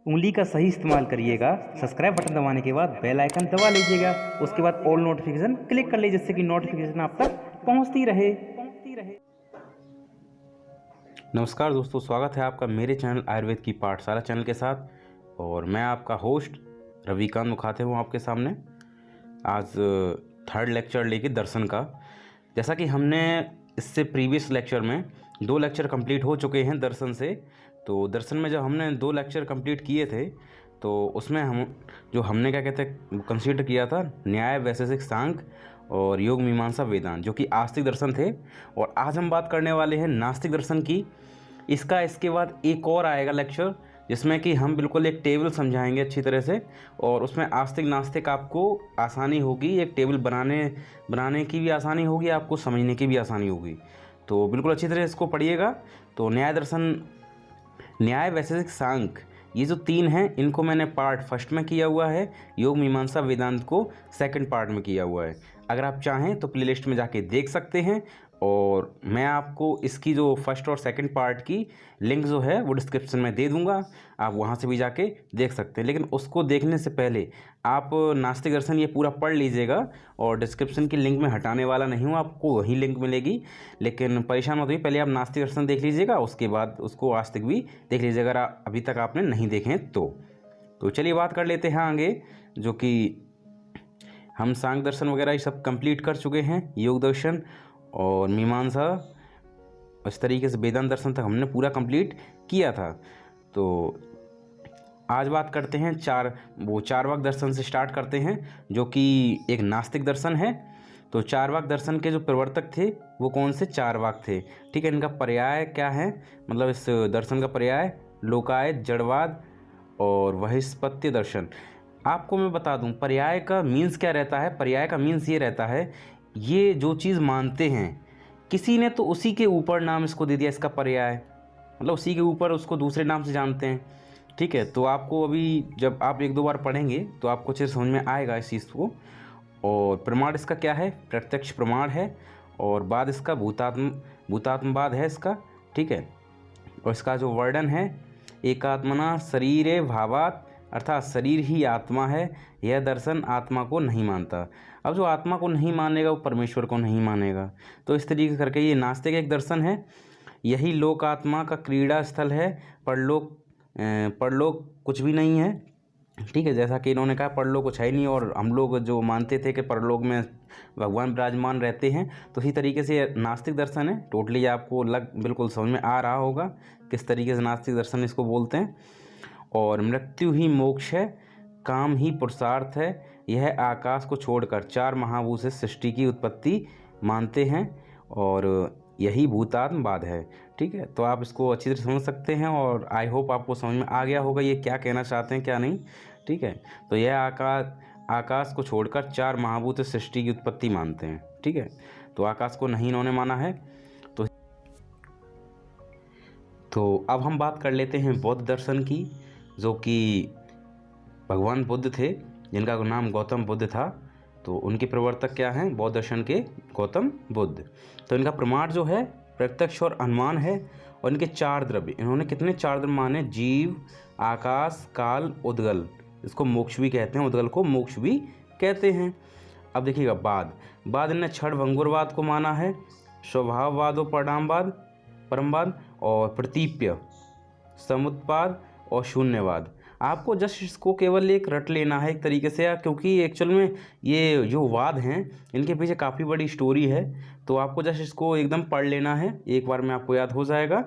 उंगली का सही इस्तेमाल करिएगा। सब्सक्राइब बटन दबाने के बाद बेल आइकन दबा लीजिएगा। उसके बाद ऑल नोटिफिकेशन क्लिक कर लीजिए, जिससे कि नोटिफिकेशन आप तक पहुंचती रहे। नमस्कार दोस्तों, स्वागत है आपका मेरे चैनल आयुर्वेद की पाठशाला चैनल के साथ। और मैं आपका होस्ट रविकांत मुखाते हूँ आपके सामने। आज थर्ड लेक्चर लेके दर्शन का। जैसा कि हमने इससे प्रीवियस लेक्चर में 2 लेक्चर कंप्लीट हो चुके हैं दर्शन से। तो दर्शन में जब हमने 2 लेक्चर कंप्लीट किए थे तो उसमें हमने क्या कहते हैं कंसीडर किया था न्याय वैशेषिक सांख्य और योग मीमांसा वेदांत, जो कि आस्तिक दर्शन थे। और आज हम बात करने वाले हैं नास्तिक दर्शन की। इसके बाद एक और आएगा लेक्चर जिसमें कि हम बिल्कुल एक टेबल समझाएंगे अच्छी तरह से, और उसमें आस्तिक नास्तिक आपको आसानी होगी। एक टेबल बनाने की भी आसानी होगी, आपको समझने की भी आसानी होगी। तो बिल्कुल अच्छी तरह इसको पढ़िएगा। तो न्याय दर्शन, न्याय वैशेषिक सांख्य, ये जो 3 हैं इनको मैंने पार्ट फर्स्ट में किया हुआ है। योग मीमांसा वेदांत को सेकंड पार्ट में किया हुआ है। अगर आप चाहें तो प्लेलिस्ट में जाके देख सकते हैं, और मैं आपको इसकी जो फर्स्ट और सेकंड पार्ट की लिंक जो है वो डिस्क्रिप्शन में दे दूंगा, आप वहां से भी जाके देख सकते हैं। लेकिन उसको देखने से पहले आप नास्तिक दर्शन ये पूरा पढ़ लीजिएगा। और डिस्क्रिप्शन की लिंक में हटाने वाला नहीं हूँ, आपको वही लिंक मिलेगी। लेकिन परेशान मत होइए, पहले आप नास्तिक दर्शन देख लीजिएगा, उसके बाद उसको आस्तिक भी देख लीजिएगा अगर अभी तक आपने नहीं देखे हैं तो चलिए बात कर लेते हैं आगे। जो कि हम सांख्य दर्शन वगैरह ये सब कंप्लीट कर चुके हैं, योग दर्शन और मीमांसा, इस तरीके से वेदांत दर्शन तक हमने पूरा कंप्लीट किया था। तो आज बात करते हैं चार्वाक दर्शन से स्टार्ट करते हैं, जो कि एक नास्तिक दर्शन है। तो चार्वाक दर्शन के जो प्रवर्तक थे वो कौन से चार्वाक थे, ठीक है। इनका पर्याय क्या है, मतलब इस दर्शन का पर्याय लोकायत, जड़वाद और बहिष्पत्य दर्शन। आपको मैं बता दूं पर्याय का मीन्स क्या रहता है। पर्याय का मीन्स ये रहता है, ये जो चीज़ मानते हैं किसी ने तो उसी के ऊपर नाम इसको दे दिया, इसका पर्याय मतलब उसी के ऊपर उसको दूसरे नाम से जानते हैं, ठीक है। तो आपको अभी जब आप 1-2 बार पढ़ेंगे तो आपको अच्छे से समझ में आएगा इस चीज़ को। और प्रमाण इसका क्या है, प्रत्यक्ष प्रमाण है। और बाद इसका भूतात्मवाद है इसका, ठीक है। और इसका जो वर्णन है एकात्मना शरीरे भावात, अर्थात शरीर ही आत्मा है। यह दर्शन आत्मा को नहीं मानता। अब जो आत्मा को नहीं मानेगा वो परमेश्वर को नहीं मानेगा। तो इस तरीके करके ये नास्तिक एक दर्शन है। यही लोक आत्मा का क्रीड़ा स्थल है, परलोक कुछ भी नहीं है, ठीक है। जैसा कि इन्होंने कहा परलोक कुछ है ही नहीं, और हम लोग जो मानते थे कि परलोक में भगवान विराजमान रहते हैं, तो इसी तरीके से नास्तिक दर्शन है। टोटली आपको बिल्कुल समझ में आ रहा होगा किस तरीके से नास्तिक दर्शन इसको बोलते हैं। और मृत्यु ही मोक्ष है, काम ही पुरुषार्थ है। यह आकाश को छोड़कर 4 महाभूत से सृष्टि की उत्पत्ति मानते हैं, और यही भूतात्मवाद है, ठीक है। तो आप इसको अच्छी तरह समझ सकते हैं, और आई होप आपको समझ में आ गया होगा ये क्या कहना चाहते हैं क्या नहीं, ठीक है। तो यह आकाश को छोड़कर 4 महाभूत से सृष्टि की उत्पत्ति मानते हैं, ठीक है। तो आकाश को नहीं इन्होंने माना है। तो अब हम बात कर लेते हैं बौद्ध दर्शन की, जो कि भगवान बुद्ध थे, जिनका नाम गौतम बुद्ध था। तो उनके प्रवर्तक क्या हैं, बौद्ध दर्शन के गौतम बुद्ध। तो इनका प्रमाण जो है प्रत्यक्ष और अनुमान है। और इनके 4 द्रव्य, इन्होंने कितने 4 द्रव्य माने, जीव, आकाश, काल, उद्गल। इसको मोक्ष भी कहते हैं, उद्गल को मोक्ष भी कहते हैं। अब देखिएगा बाद इन्होंने क्षण भंगुरवाद को माना है, स्वभाववाद और परमवाद और प्रतीप्य, समुत्पाद और शून्यवाद। आपको जस्ट इसको केवल एक रट लेना है एक तरीके से, क्योंकि एक्चुअल में ये जो वाद हैं इनके पीछे काफ़ी बड़ी स्टोरी है। तो आपको जस्ट इसको एकदम पढ़ लेना है, एक बार में आपको याद हो जाएगा।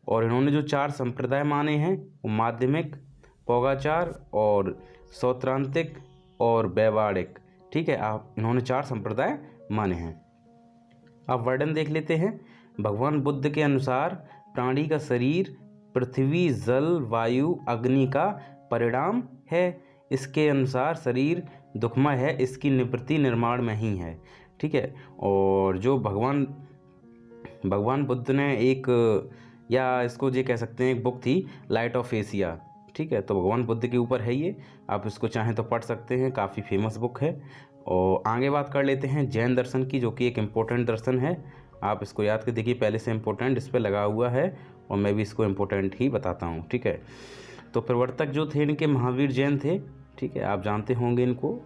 और इन्होंने जो 4 संप्रदाय माने हैं वो माध्यमिक, पौगाचार और सौत्रांतिक और वैवाड़िक, ठीक है। आप इन्होंने 4 संप्रदाय माने हैं। अब वर्णन देख लेते हैं। भगवान बुद्ध के अनुसार प्राणी का शरीर पृथ्वी, जल, वायु, अग्नि का परिणाम है। इसके अनुसार शरीर दुखमय है, इसकी निवृत्ति निर्माण में ही है, ठीक है। और जो भगवान बुद्ध ने एक, या इसको ये कह सकते हैं एक बुक थी लाइट ऑफ एशिया, ठीक है। तो भगवान बुद्ध के ऊपर है ये, आप इसको चाहें तो पढ़ सकते हैं, काफ़ी फेमस बुक है। और आगे बात कर लेते हैं जैन दर्शन की, जो कि एक इम्पोर्टेंट दर्शन है। आप इसको याद कर देखिए, पहले से इम्पोर्टेंट इस पर लगा हुआ है, और मैं भी इसको इम्पोर्टेंट ही बताता हूँ, ठीक है। तो प्रवर्तक जो थे इनके महावीर जैन थे, ठीक है, आप जानते होंगे इनको,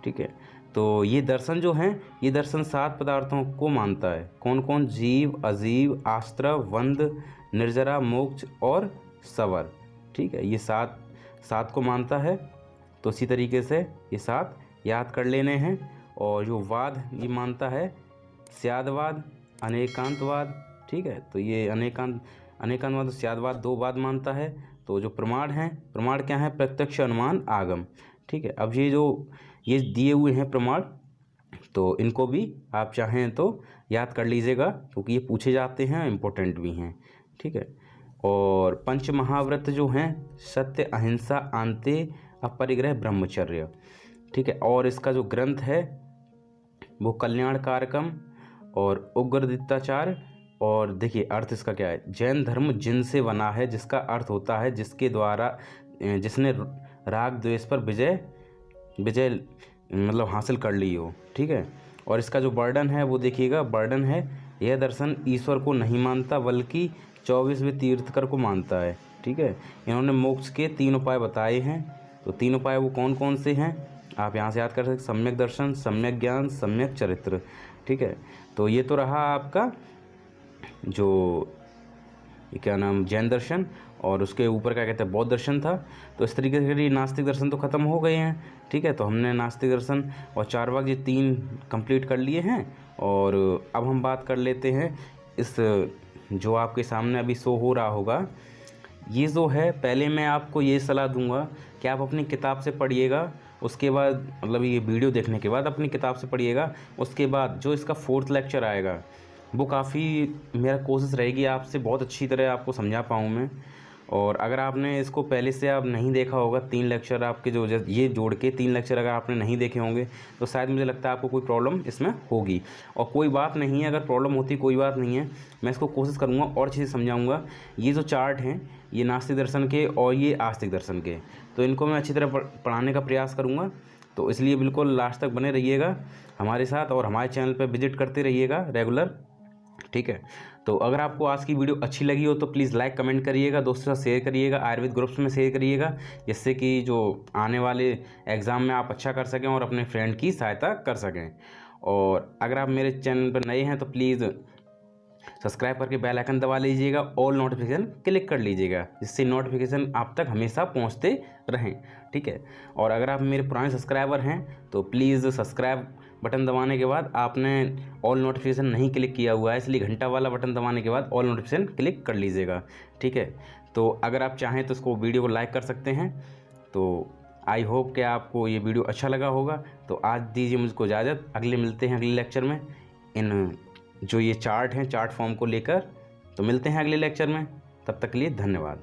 ठीक है। तो ये दर्शन जो हैं, ये दर्शन 7 पदार्थों को मानता है। कौन कौन? जीव, अजीव, आश्रव, वंद, निर्जरा, मोक्ष और सवर, ठीक है। ये 7 को मानता है। तो इसी तरीके से ये 7 याद कर लेने हैं। और जो वाद ये मानता है स्यादवाद, अनेकांतवाद, ठीक है। तो ये अनेकांतवाद और स्यादवाद 2 वाद मानता है। तो जो प्रमाण हैं, प्रमाण क्या है? प्रत्यक्ष, अनुमान, आगम, ठीक है। अब ये दिए हुए हैं प्रमाण, तो इनको भी आप चाहें तो याद कर लीजिएगा, क्योंकि ये पूछे जाते हैं, इम्पोर्टेंट भी हैं, ठीक है। और पंच महाव्रत जो हैं, सत्य, अहिंसा, आंते, अपरिग्रह, ब्रह्मचर्य, ठीक है। और इसका जो ग्रंथ है वो कल्याण कारकम और उग्रदित्ताचार। और देखिए अर्थ इसका क्या है? जैन धर्म जिन से बना है, जिसका अर्थ होता है जिसके द्वारा जिसने राग द्वेष पर विजय मतलब हासिल कर ली हो, ठीक है। और इसका जो वर्णन है वो देखिएगा, वर्णन है यह दर्शन ईश्वर को नहीं मानता बल्कि 24वें तीर्थकर को मानता है, ठीक है। इन्होंने मोक्ष के 3 उपाय बताए हैं। तो 3 उपाय वो कौन कौन से हैं आप यहाँ से याद कर सकते? सम्यक दर्शन, सम्यक ज्ञान, सम्यक चरित्र, ठीक है। तो ये तो रहा आपका जो ये क्या नाम, जैन दर्शन। और उसके ऊपर क्या कहते हैं, बौद्ध दर्शन था। तो इस तरीके से नास्तिक दर्शन तो ख़त्म हो गए हैं, ठीक है। तो हमने नास्तिक दर्शन और चारवाक ये 3 कंप्लीट कर लिए हैं। और अब हम बात कर लेते हैं इस जो आपके सामने अभी शो हो रहा होगा, ये जो है, पहले मैं आपको ये सलाह दूंगा कि आप अपनी किताब से पढ़िएगा। उसके बाद मतलब ये वीडियो देखने के बाद अपनी किताब से पढ़िएगा। उसके बाद जो इसका 4th लेक्चर आएगा वो काफ़ी मेरा कोशिश रहेगी आपसे बहुत अच्छी तरह आपको समझा पाऊँ मैं। और अगर आपने इसको पहले से आप नहीं देखा होगा, 3 लेक्चर आपके जो ये जोड़ के 3 लेक्चर अगर आपने नहीं देखे होंगे तो शायद मुझे लगता है आपको कोई प्रॉब्लम इसमें होगी। और कोई बात नहीं है, अगर प्रॉब्लम होती कोई बात नहीं है, मैं इसको कोशिश करूँगा और चीज़ें समझाऊँगा। ये जो चार्ट हैं ये नास्तिक दर्शन के और ये आस्तिक दर्शन के, तो इनको मैं अच्छी तरह पढ़ाने का प्रयास करूँगा। तो इसलिए बिल्कुल लास्ट तक बने रहिएगा हमारे साथ और हमारे चैनल पर विजिट करते रहिएगा रेगुलर, ठीक है। तो अगर आपको आज की वीडियो अच्छी लगी हो तो प्लीज़ लाइक कमेंट करिएगा, दोस्तों से शेयर करिएगा, आयुर्वेद ग्रुप्स में शेयर करिएगा, जिससे कि जो आने वाले एग्ज़ाम में आप अच्छा कर सकें और अपने फ्रेंड की सहायता कर सकें। और अगर आप मेरे चैनल पर नए हैं तो प्लीज़ सब्सक्राइब करके बेल आइकन दबा लीजिएगा, ऑल नोटिफिकेशन क्लिक कर लीजिएगा, जिससे नोटिफिकेशन आप तक हमेशा पहुंचते रहें, ठीक है। और अगर आप मेरे पुराने सब्सक्राइबर हैं तो प्लीज़ सब्सक्राइब बटन दबाने के बाद आपने ऑल नोटिफिकेशन नहीं क्लिक किया हुआ है, इसलिए घंटा वाला बटन दबाने के बाद ऑल नोटिफिकेशन क्लिक कर लीजिएगा, ठीक है। तो अगर आप चाहें तो इसको वीडियो को लाइक कर सकते हैं। तो आई होप कि आपको ये वीडियो अच्छा लगा होगा। तो आज दीजिए मुझको इजाज़त, अगले मिलते हैं अगले लेक्चर में इन जो ये चार्ट हैं, चार्ट फॉर्म को लेकर। तो मिलते हैं अगले लेक्चर में, तब तक के लिए धन्यवाद।